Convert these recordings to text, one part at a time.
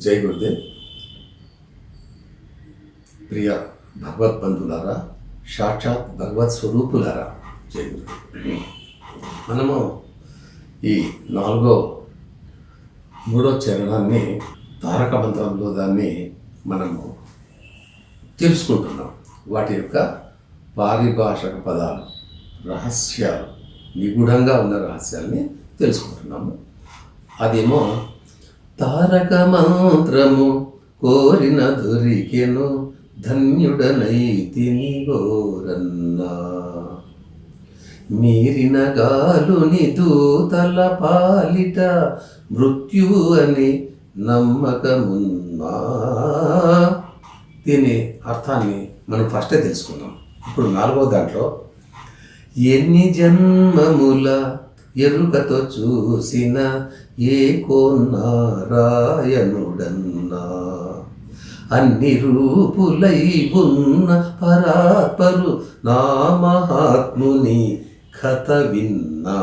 జై గురుదేవ్. ప్రియ భగవద్బంధులారా, సాక్షాత్ భగవత్ స్వరూపులారా, జై గురుదేవ్. మనము ఈ మూడో చరణాన్ని తారక మంత్రంలో దాన్ని మనము తెలుసుకుంటున్నాం. వాటి యొక్క పారిభాషక పదాలు, రహస్యాలు, నిగూఢంగా ఉన్న రహస్యాల్ని తెలుసుకుంటున్నాము. అదేమో తారక మంత్రము కోరిన దొరికెను ధన్యుడనైతిని గోరన్నా, మీరిన గాలుని దూతల పాలిట మృత్యు అని నమ్మకమున్నా. దీని అర్థాన్ని మనం ఫస్టే తెలుసుకుందాం. ఇప్పుడు 4వ దాంట్లో ఎన్ని జన్మముల ఎరుకతో చూసిన ఏకో నారాయణుడన్నా, అన్ని రూపులై ఉన్న పరాత్పరు నా మహాత్ముని కథ విన్నా.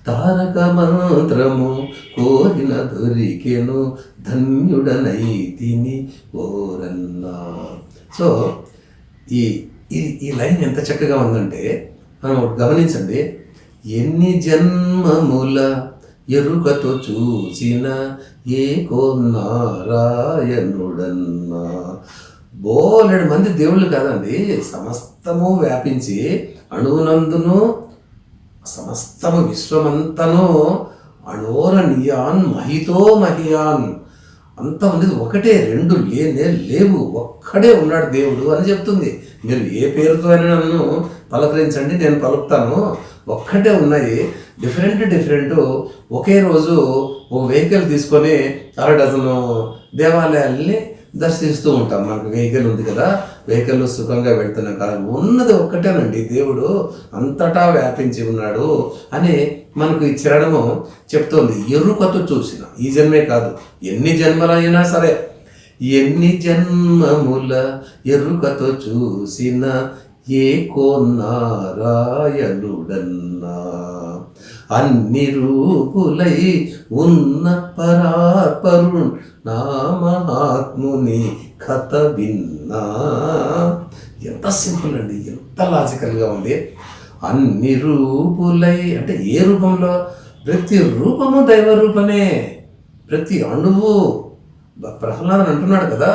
తారక మంత్రము కోరిన దొరికెను ధన్యుడనైతిని ఓరన్నా. సో ఈ లైన్ ఎంత చక్కగా ఉందంటే మనం గమనించండి. ఎన్ని జన్మముల ఎరుకతో చూసిన ఏకో నారాయణుడన్నా. బోలెడు మంది దేవుళ్ళు కాదండి, సమస్తము వ్యాపించి అణువునందును సమస్తము విశ్వమంతను అణోరణీయాన్ మహితో మహియాన్ అంత ఉన్నది ఒకటే, రెండు లేవు, ఒక్కడే ఉన్నాడు దేవుడు అని చెప్తుంది. మీరు ఏ పేరుతో అయినా నన్ను పలకరించండి, నేను పలుకుతాను. ఒక్కటే ఉన్నాయి. డిఫరెంట్ ఒకే రోజు ఒక వెహికల్ తీసుకొని 6 డజను దేవాలయాల్ని దర్శిస్తూ ఉంటాం. మనకు వెహికల్ ఉంది కదా, వెహికల్ సుఖంగా వెళ్తున్నాం కదా, ఉన్నది ఒక్కటేనండి దేవుడు, అంతటా వ్యాపించి ఉన్నాడు అని మనకు ఈ చరణము చెప్తోంది. ఎరుకతో చూసిన, ఈ జన్మే కాదు, ఎన్ని జన్మలైనా సరే, ఎన్ని జన్మముల ఎరుకతో చూసిన ఏకో నారాయణుడన్నా, అన్ని రూపులై ఉన్న పరాత్పరు నా మహాత్ముని కథ విన్నా. ఎంత సింపుల్ అండి, ఎంత లాజికల్గా ఉంది. అన్ని రూపులై అంటే ఏ రూపంలో? ప్రతి రూపము దైవ రూపమే, ప్రతి అణువు. ప్రహ్లాదన్ అంటున్నాడు కదా,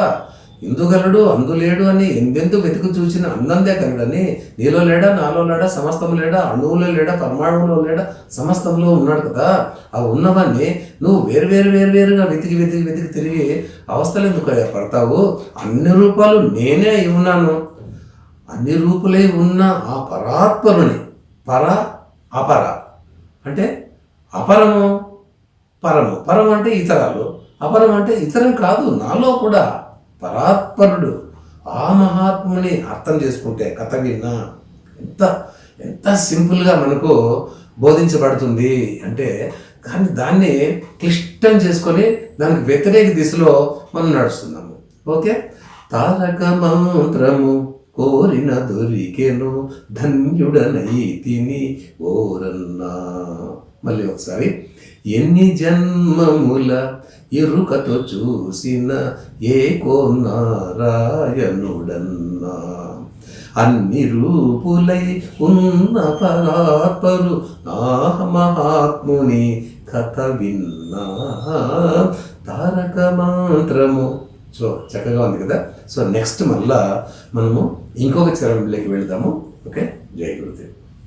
ఇందుగలడు అందులేడు అని, ఎందెందు వెతుకు చూసిన అందందే కలడని. నీలో లేడా, నాలో లేడా, సమస్తము లేడా, అణువులో లేడా, పరమాణువులో లేడా, సమస్తంలో ఉన్నాడు కదా. ఆ ఉన్నవాన్ని నువ్వు వేరుగా వెతికి తిరిగి అవస్థలు ఎందుకు పడతావు? అన్ని రూపాలు నేనే అయి ఉన్నాను. అన్ని రూపులై ఉన్న ఆ పరాత్పరుని, అపర అంటే అపరము, పరము అంటే ఇతరాలు, అపరం అంటే ఇతరం కాదు, నాలో కూడా పరాత్పరుడు ఆ మహాత్ముని అర్థం చేసుకుంటే కథ విన్నా ఎంత సింపుల్గా మనకు బోధించబడుతుంది అంటే. కానీ దాన్ని క్లిష్టం చేసుకొని దానికి వ్యతిరేక దిశలో మనం నడుస్తున్నాము. ఓకే, తారక మంత్రము కోరిన దొరికెను ధన్యుడనైతిని ఓరన్నా. మళ్ళీ ఒకసారి, ఎన్ని జన్మముల ఎరుకతో చూసిన ఏకో నారాయణుడన్నా, అన్ని రూపులై ఉన్న పరాత్పరు నా మహాత్ముని కథ విన్నా. తారక మంత్రము. సో చక్కగా ఉంది కదా. సో నెక్స్ట్ మళ్ళా మనము ఇంకొక చరణంలోకి వెళ్దాము. ఓకే, జై గురుదేవ్.